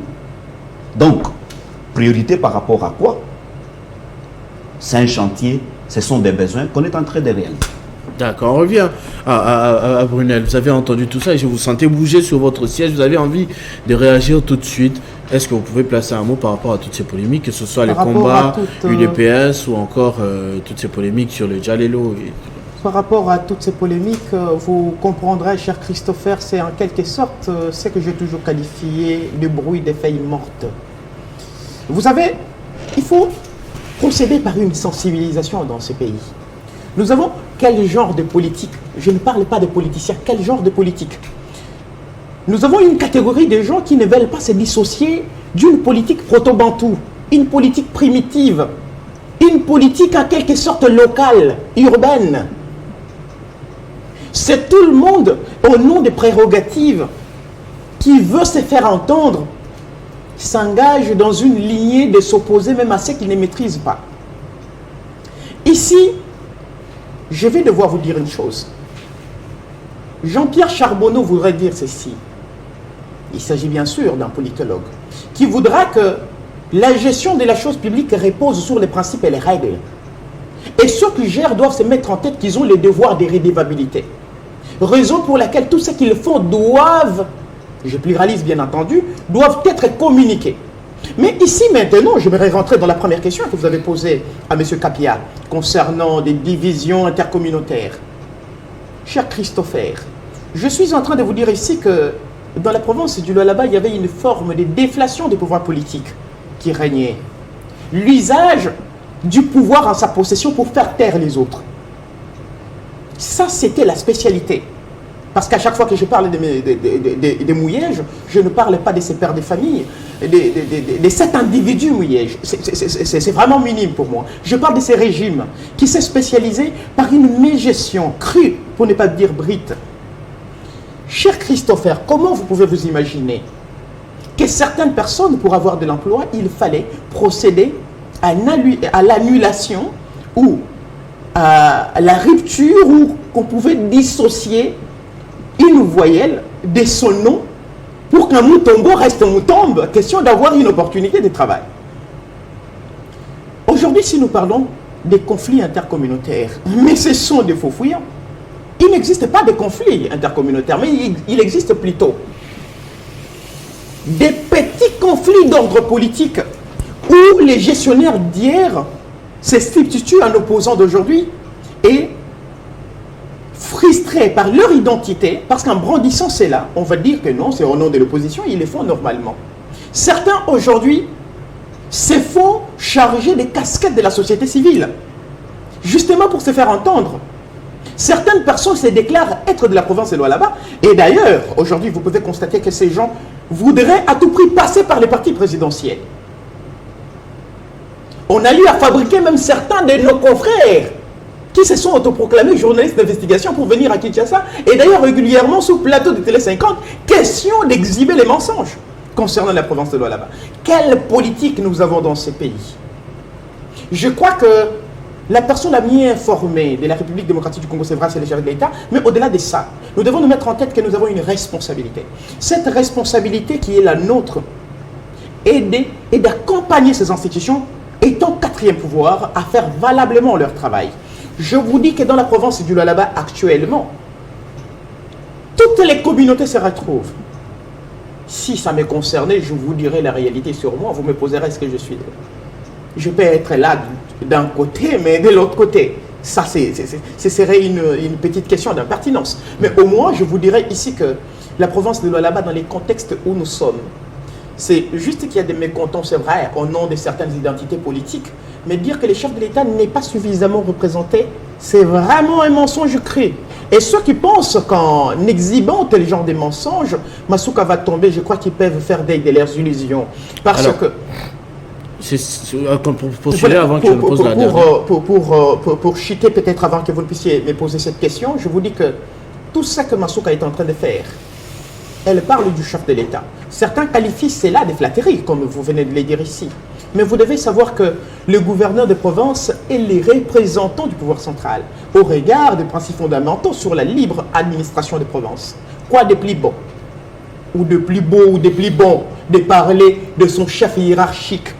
Donc, priorité par rapport à quoi? C'est un chantier, ce sont des besoins qu'on est en train de réaliser. D'accord, on revient à Brunel. Vous avez entendu tout ça et je vous sentais bouger sur votre siège. Vous avez envie de réagir tout de suite. Est-ce que vous pouvez placer un mot par rapport à toutes ces polémiques, que ce soit les combats, UDPS ou encore toutes ces polémiques sur le Djalelo Par rapport à toutes ces polémiques, vous comprendrez, cher Christopher, c'est en quelque sorte ce que j'ai toujours qualifié de bruit des feuilles mortes. Vous savez, il faut procéder par une sensibilisation dans ce pays. Nous avons quel genre de politique? Je ne parle pas de politiciens, quel genre de politique? Nous avons une catégorie de gens qui ne veulent pas se dissocier d'une politique proto-bantou, une politique primitive, une politique en quelque sorte locale, urbaine. C'est tout le monde, au nom des prérogatives, qui veut se faire entendre, s'engage dans une lignée de s'opposer même à ceux qui ne maîtrisent pas. Ici, je vais devoir vous dire une chose. Jean-Pierre Charbonneau voudrait dire ceci. Il s'agit bien sûr d'un politologue qui voudra que la gestion de la chose publique repose sur les principes et les règles. Et ceux qui gèrent doivent se mettre en tête qu'ils ont les devoirs de rédévabilité. Raison pour laquelle tout ce qu'ils font doivent, je pluralise bien entendu, doivent être communiqués. Mais ici maintenant, j'aimerais rentrer dans la première question que vous avez posée à M. Kapia concernant des divisions intercommunautaires. Cher Christopher, je suis en train de vous dire ici que dans la province du Lualaba, il y avait une forme de déflation des pouvoirs politiques qui régnait. L'usage du pouvoir en sa possession pour faire taire les autres. Ça, c'était la spécialité. Parce qu'à chaque fois que je parle des mouillèges, je ne parle pas de ces pères de famille, de cet individu mouillège. C'est vraiment minime pour moi. Je parle de ces régimes qui s'est spécialisé par une mégestion crue, pour ne pas dire brite. Cher Christopher, comment vous pouvez vous imaginer que certaines personnes, pour avoir de l'emploi, il fallait procéder à l'annulation ou à la rupture où qu'on pouvait dissocier une voyelle de son nom pour qu'un moutombo reste un moutombe, question d'avoir une opportunité de travail. Aujourd'hui, si nous parlons des conflits intercommunautaires, mais ce sont des faux fouillants. Il n'existe pas de conflits intercommunautaires, mais il existe plutôt des petits conflits d'ordre politique où les gestionnaires d'hier se substituent à l'opposant d'aujourd'hui et frustrés par leur identité, parce qu'en brandissant cela, on va dire que non, c'est au nom de l'opposition, ils le font normalement. Certains aujourd'hui se font charger des casquettes de la société civile, justement pour se faire entendre. Certaines personnes se déclarent être de la province de Lualaba, et d'ailleurs, aujourd'hui, vous pouvez constater que ces gens voudraient à tout prix passer par les partis présidentiels. On a eu à fabriquer même certains de nos confrères qui se sont autoproclamés journalistes d'investigation pour venir à Kinshasa, et d'ailleurs régulièrement sous plateau de Télé 50, question d'exhiber les mensonges concernant la province de Lualaba. Quelle politique nous avons dans ce pays? Je crois que la personne la mieux informée de la République démocratique du Congo, c'est vrai, c'est le chef de l'État, mais au-delà de ça, nous devons nous mettre en tête que nous avons une responsabilité. Cette responsabilité qui est la nôtre est d'accompagner ces institutions, étant quatrième pouvoir, à faire valablement leur travail. Je vous dis que dans la province du Lualaba actuellement, toutes les communautés se retrouvent. Si ça me concernait, je vous dirais la réalité sur moi, vous me poserez ce que je suis. Je peux être là d'un côté, mais de l'autre côté. Ça, ce serait une petite question d'impertinence. Mais au moins, je vous dirais ici que la province de Lualaba, dans les contextes où nous sommes, c'est juste qu'il y a des mécontents, c'est vrai, au nom de certaines identités politiques, mais dire que les chefs de l'État n'est pas suffisamment représentés, c'est vraiment un mensonge cru. Et ceux qui pensent qu'en exhibant tel genre de mensonges, Masuka va tomber, je crois qu'ils peuvent faire de leurs illusions. Parce alors, que... Pour chuter peut-être avant que vous ne puissiez me poser cette question, je vous dis que tout ce que Masuka est en train de faire, elle parle du chef de l'État. Certains qualifient cela de flatterie, comme vous venez de le dire ici. Mais vous devez savoir que le gouverneur de province est les représentants du pouvoir central au regard des principes fondamentaux sur la libre administration des provinces. Quoi de plus beau ou de plus beau ou de plus bon de parler de son chef hiérarchique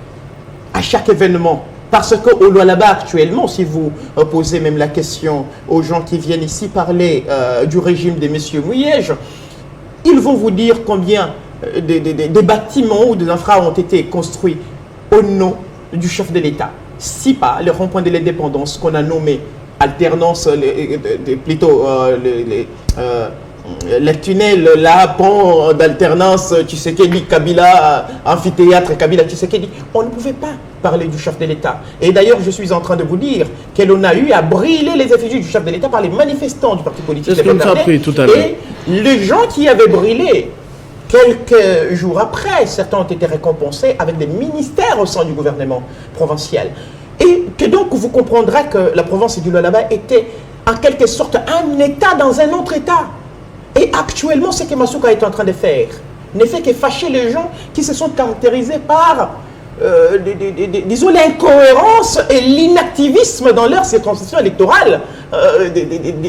à chaque événement? Parce qu'au Lualaba actuellement, si vous posez même la question aux gens qui viennent ici parler du régime de M. Mouyej, ils vont vous dire combien des bâtiments ou des infra ont été construits au nom du chef de l'État. Si pas le rond-point de l'indépendance qu'on a nommé alternance, le tunnel, là, pont d'alternance, Tshisekedi, Kabila, amphithéâtre, Kabila, Tshisekedi, on ne pouvait pas parler du chef de l'État. Et d'ailleurs, je suis en train de vous dire que l'on a eu à brûler les effigies du chef de l'État par les manifestants du parti politique. C'est ce qu'on a appris tout à l'heure. Et les gens qui avaient brûlé, quelques jours après, certains ont été récompensés avec des ministères au sein du gouvernement provincial. Et que donc, vous comprendrez que la province du Lualaba était en quelque sorte un État dans un autre État. Et actuellement, ce que Masuka est en train de faire ne fait que fâcher les gens qui se sont caractérisés par, disons, l'incohérence et l'inactivisme dans leur circonscription électorale,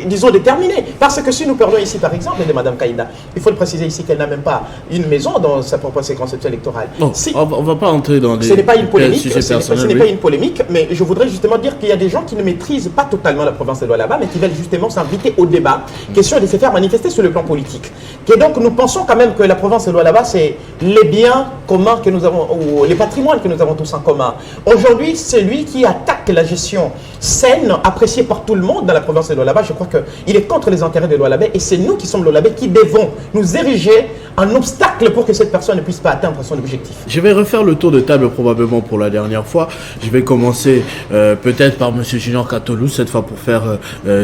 disons, déterminée. Parce que si nous parlons ici, par exemple, de Mme Kaïda, il faut le préciser ici qu'elle n'a même pas une maison dans sa propre circonscription électorale. Bon, si, on ne va pas entrer dans des ce n'est pas une polémique, sujets ce personnels, n'est oui. pas une polémique, mais je voudrais justement dire qu'il y a des gens qui ne maîtrisent pas totalement la province de Lualaba, mais qui veulent justement s'inviter au débat, question de se faire manifester sur le plan politique. Et donc nous pensons quand même que la province de Lualaba, c'est les biens communs que nous avons, ou les patrimoines que nous avons tous en commun. Aujourd'hui, celui qui attaque la gestion saine, appréciée par tout le monde dans la province de Lualaba, je crois qu'il est contre les intérêts de Lualaba, et c'est nous qui sommes Lualaba qui devons nous ériger en obstacle pour que cette personne ne puisse pas atteindre son objectif. Je vais refaire le tour de table probablement pour la dernière fois. Je vais commencer peut-être par M. Junior Katolou, cette fois pour faire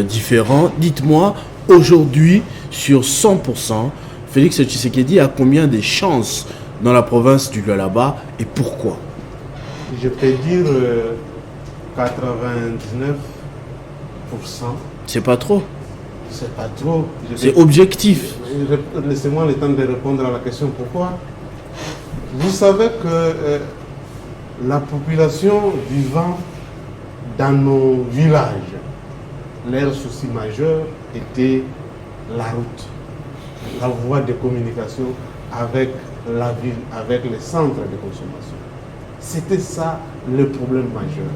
différent. Dites-moi, aujourd'hui, sur 100%, Félix Tshisekedi a combien de chances dans la province du Lualaba et pourquoi? Je peux dire 99%. C'est pas trop. C'est pas trop. C'est objectif. Laissez-moi le temps de répondre à la question pourquoi. Vous savez que la population vivant dans nos villages, leur souci majeur était la route, la voie de communication avec la ville, avec les centres de consommation. C'était ça le problème majeur.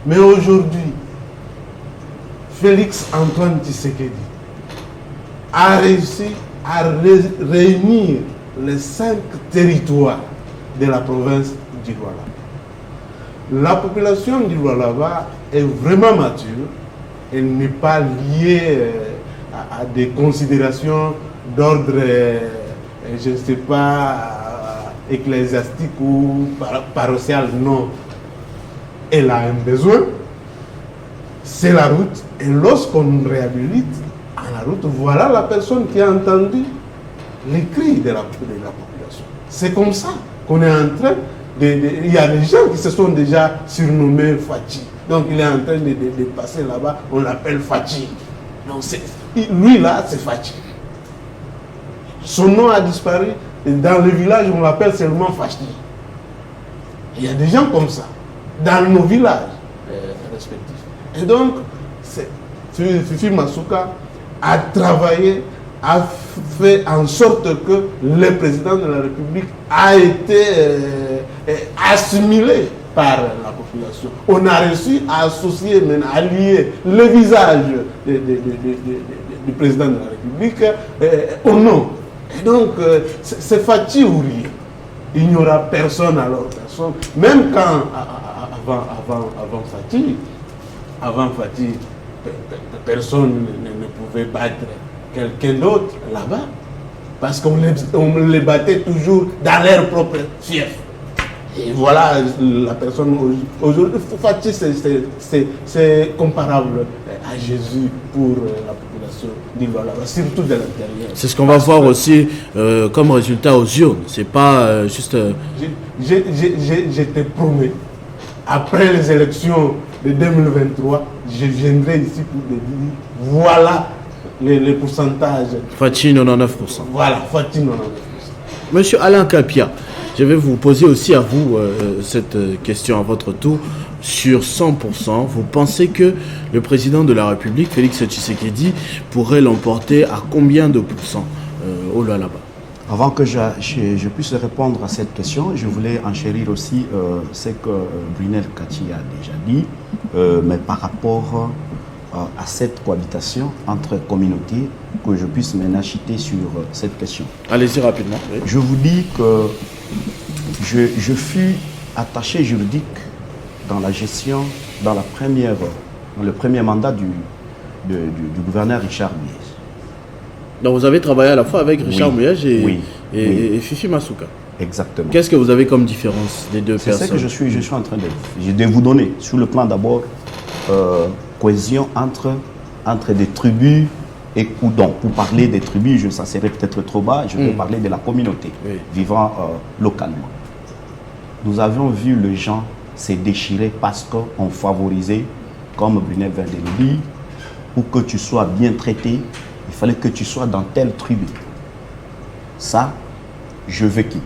Mais aujourd'hui, Félix Antoine Tshisekedi a réussi à réunir les 5 territoires de la province du Lualaba. La population du Lualaba est vraiment mature. Elle n'est pas liée à des considérations d'ordre, je ne sais pas, ecclésiastique ou paroissial, non. Elle a un besoin, c'est la route. Et lorsqu'on réhabilite à la route, voilà la personne qui a entendu les cris de la population. C'est comme ça qu'on est en train il y a des gens qui se sont déjà surnommés Fachi. Donc il est en train de passer là-bas, on l'appelle Fachi. Donc lui là, c'est Fachi. Son nom a disparu. Et dans le village, on l'appelle seulement Fachi. Il y a des gens comme ça, dans nos villages respectifs. Et donc, Fifi Masuka a travaillé, a fait en sorte que le président de la République a été assimilé par la population. On a réussi à associer, à lier le visage du président de la République au nom. Et donc, c'est Fachi ou rien. Il n'y aura personne alors, personne. Même quand, avant Fachi, personne ne pouvait battre quelqu'un d'autre là-bas. Parce qu'on les battait toujours dans leur propre fief. Et voilà la personne aujourd'hui. Fachi, c'est comparable à Jésus pour la population du Lualaba, surtout de l'intérieur. C'est ce qu'on va voir aussi comme résultat aux urnes. C'est pas juste. Je te promets, après les élections de 2023, je viendrai ici pour te dire voilà les pourcentages. Fachi 99%. Voilà, Fachi 99%. Monsieur Alain Kapia, Je vais vous poser aussi à vous cette question à votre tour. Sur 100%, vous pensez que le président de la République, Félix Tshisekedi, pourrait l'emporter à combien de pourcents au Lualaba? Avant que je puisse répondre à cette question, je voulais enchérir aussi ce que Brunel Kachi a déjà dit, mais par rapport à cette cohabitation entre communautés, que je puisse m'enachiter sur cette question. Allez-y rapidement. Oui. Je vous dis que je fus attaché juridique dans la gestion, dans le premier mandat du gouverneur Richard Muyej. Donc vous avez travaillé à la fois avec Richard Muyej et Fifi Masuka. Exactement. Qu'est-ce que vous avez comme différence des deux personnes? C'est ce que je suis en train de vous donner. Sur le plan d'abord, cohésion entre des tribus et Koudon. Pour parler des tribus, ça serait peut-être trop bas, je vais parler de la communauté vivant localement. Nous avions vu les gens se déchirer parce qu'on favorisait, comme Brunel vient de le dire, pour que tu sois bien traité, il fallait que tu sois dans telle tribu. Ça, je vécu.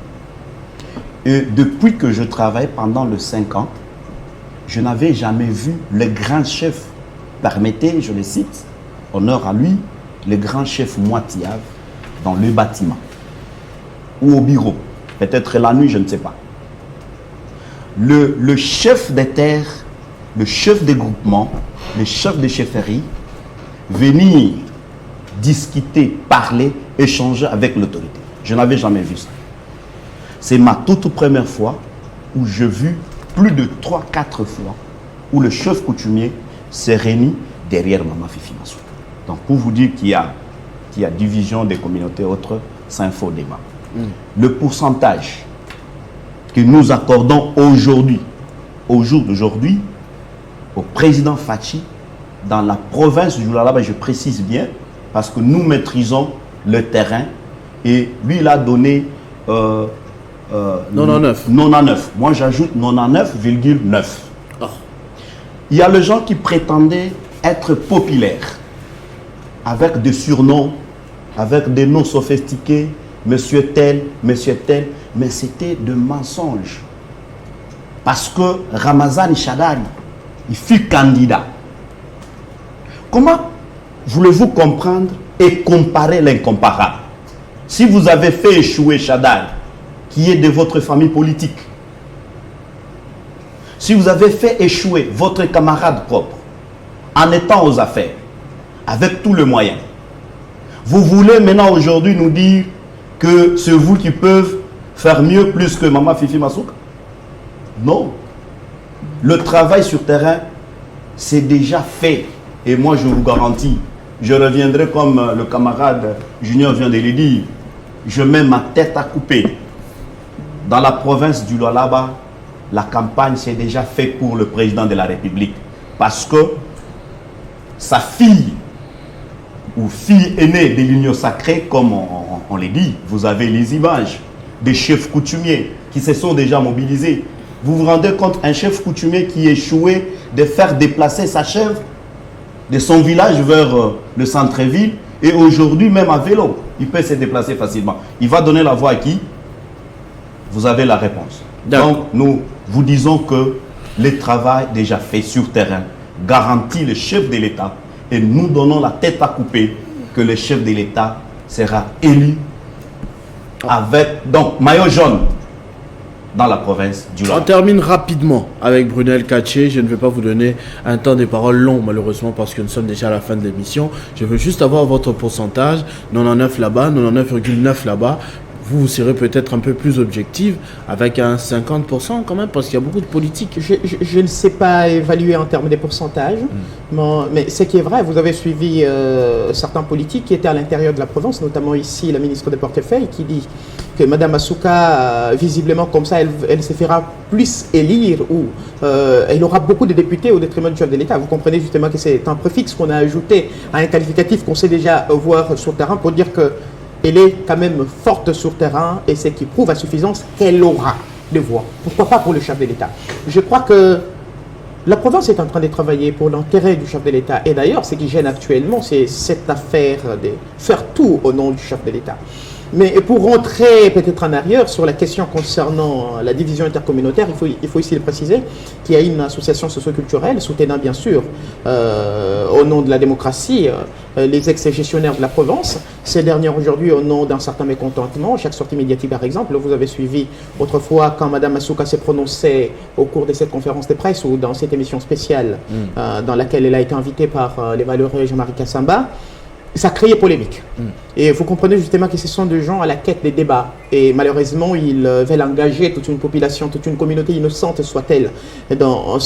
Et depuis que je travaille pendant les 5 ans, je n'avais jamais vu le grand chef, permettez, je le cite, honneur à lui, le grand chef Moitiave dans le bâtiment ou au bureau. Peut-être la nuit, je ne sais pas. Le chef des terres, le chef des groupements, le chef des chefferies, venir discuter, parler, échanger avec l'autorité. Je n'avais jamais vu ça. C'est ma toute première fois où j'ai vu plus de 3-4 fois où le chef coutumier s'est réuni derrière Mama Fifi Masuka. Donc pour vous dire qu'il y a division des communautés autres, c'est un faux débat. Le pourcentage que nous accordons aujourd'hui, au jour d'aujourd'hui, au président Fachi, dans la province du Lualaba, je précise bien, parce que nous maîtrisons le terrain, et lui, il a donné 99. 99. Moi, j'ajoute 99,9. Oh. Il y a les gens qui prétendaient être populaires, avec des surnoms, avec des noms sophistiqués, monsieur tel, mais c'était de mensonges. Parce que Ramazani Shadari, il fut candidat. Comment voulez-vous comprendre et comparer l'incomparable? Si vous avez fait échouer Shadari, qui est de votre famille politique, si vous avez fait échouer votre camarade propre, en étant aux affaires, avec tous les moyens, vous voulez maintenant aujourd'hui nous dire que c'est vous qui peuvent faire mieux plus que Mama Fifi Masuka? Non. Le travail sur terrain, c'est déjà fait. Et moi, je vous garantis, je reviendrai comme le camarade Junior vient de le dire, je mets ma tête à couper. Dans la province du Lualaba, la campagne s'est déjà faite pour le président de la République. Parce que sa fille, ou fille aînée de l'Union sacrée, comme on le dit, vous avez les images des chefs coutumiers qui se sont déjà mobilisés. Vous vous rendez compte, un chef coutumier qui échouait de faire déplacer sa chèvre de son village vers le centre-ville, et aujourd'hui, même à vélo, il peut se déplacer facilement. Il va donner la voix à qui? Vous avez la réponse. Donc, nous vous disons que le travail déjà fait sur terrain garantit le chef de l'État, et nous donnons la tête à couper que le chef de l'État sera élu avec, donc, maillot jaune dans la province du Lualaba. On termine rapidement avec Brunel Kachi. Je ne vais pas vous donner un temps de parole long, malheureusement, parce que nous sommes déjà à la fin de l'émission. Je veux juste avoir votre pourcentage, 99 là-bas, 99,9 là-bas. Vous serez peut-être un peu plus objectif avec un 50% quand même, parce qu'il y a beaucoup de politique. Je ne sais pas évaluer en termes de pourcentage, mais ce qui est vrai, vous avez suivi certains politiques qui étaient à l'intérieur de la province, notamment ici la ministre des Portefeuilles, qui dit que Mme Masuka, visiblement comme ça, elle se fera plus élire, ou elle aura beaucoup de députés au détriment du chef de l'État. Vous comprenez justement que c'est un préfixe qu'on a ajouté à un qualificatif qu'on sait déjà voir sur le terrain pour dire que elle est quand même forte sur terrain, et c'est qui prouve à suffisance qu'elle aura des voix. Pourquoi pas pour le chef de l'État? Je crois que la province est en train de travailler pour l'intérêt du chef de l'État. Et d'ailleurs, ce qui gêne actuellement, c'est cette affaire de faire tout au nom du chef de l'État. Mais pour rentrer peut-être en arrière sur la question concernant la division intercommunautaire, il faut ici le préciser qu'il y a une association socioculturelle soutenant bien sûr au nom de la démocratie les ex-gestionnaires de la Provence. Ces derniers aujourd'hui au nom d'un certain mécontentement. Chaque sortie médiatique par exemple, vous avez suivi autrefois quand Mme Masuka s'est prononcée au cours de cette conférence de presse ou dans cette émission spéciale dans laquelle elle a été invitée par les valeureux Jean-Marie Kassamba. Ça a créé polémique. Et vous comprenez justement que ce sont des gens à la quête des débats. Et malheureusement, ils veulent engager toute une population, toute une communauté innocente soit-elle, dans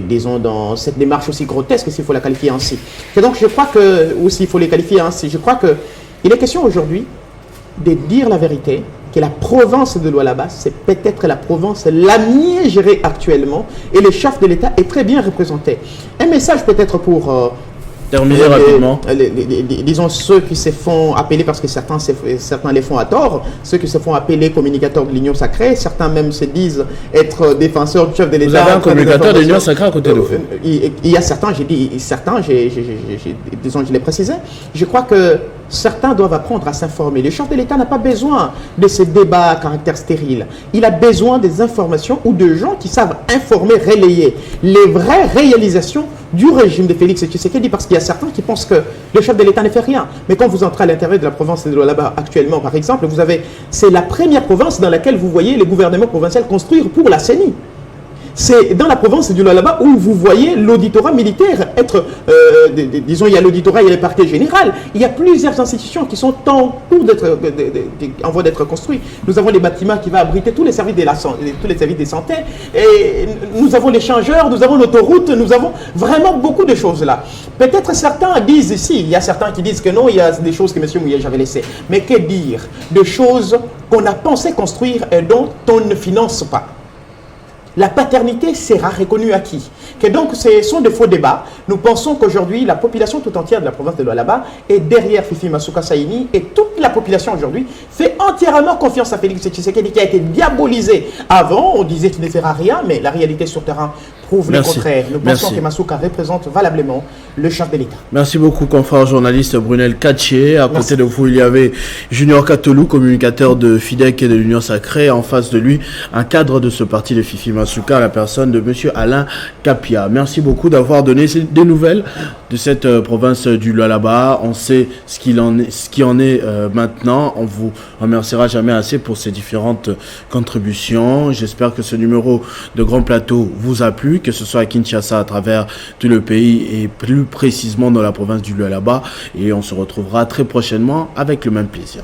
disons, dans cette démarche aussi grotesque, s'il faut la qualifier ainsi. Et donc, je crois que, ou s'il faut les qualifier ainsi, je crois qu'il est question aujourd'hui de dire la vérité, que la province de Lualaba, c'est peut-être la province la mieux gérée actuellement, et le chef de l'État est très bien représenté. Un message peut-être pour... terminer rapidement. Disons ceux qui se font appeler, parce que certains les font à tort, ceux qui se font appeler communicateurs de l'Union sacrée, certains même se disent être défenseurs du chef de l'État. Vous avez un communicateur de l'Union sacrée à côté de vous. Il y a certains, j'ai dit certains, disons, je l'ai précisé, je crois que certains doivent apprendre à s'informer. Le chef de l'État n'a pas besoin de ces débats à caractère stérile. Il a besoin des informations ou de gens qui savent informer, relayer les vraies réalisations du régime de Félix Tshisekedi, parce qu'il y a certains qui pensent que le chef de l'État ne fait rien. Mais quand vous entrez à l'intérieur de la province de Lualaba actuellement, par exemple, c'est la première province dans laquelle vous voyez les gouvernements provinciaux construire pour la CENI. C'est dans la province du Lualaba où vous voyez l'auditorat militaire être, disons, il y a l'auditorat, il y a le parquet général. Il y a plusieurs institutions qui sont en cours en voie d'être construites. Nous avons les bâtiments qui vont abriter tous les services de santé. Et nous avons les changeurs, nous avons l'autoroute, nous avons vraiment beaucoup de choses là. Peut-être certains disent ici, il y a certains qui disent que non, il y a des choses que M. Mouyej avait laissées. Mais que dire de choses qu'on a pensé construire et dont on ne finance pas? La paternité sera reconnue à qui? Que donc ce sont de faux débats. Nous pensons qu'aujourd'hui, la population tout entière de la province de Lualaba est derrière Fifi Masuka Saini, et toute la population aujourd'hui fait entièrement confiance à Félix Tshisekedi qui a été diabolisé. Avant, on disait qu'il ne fera rien, mais la réalité sur terrain prouve le contraire. Nous pensons que Masuka représente valablement le chef de l'État. Merci beaucoup, confrère journaliste Brunel Katché. À côté de vous, il y avait Junior Katolou, communicateur de FIDEC et de l'Union Sacrée. En face de lui, un cadre de ce parti de Fifi Masuka, la personne de M. Alain Kapia. Merci beaucoup d'avoir donné des nouvelles de cette province du Lualaba. On sait ce qui en est maintenant. On vous remerciera jamais assez pour ces différentes contributions. J'espère que ce numéro de Grand Plateau vous a plu, que ce soit à Kinshasa, à travers tout le pays et plus précisément dans la province du Lualaba. Et on se retrouvera très prochainement avec le même plaisir.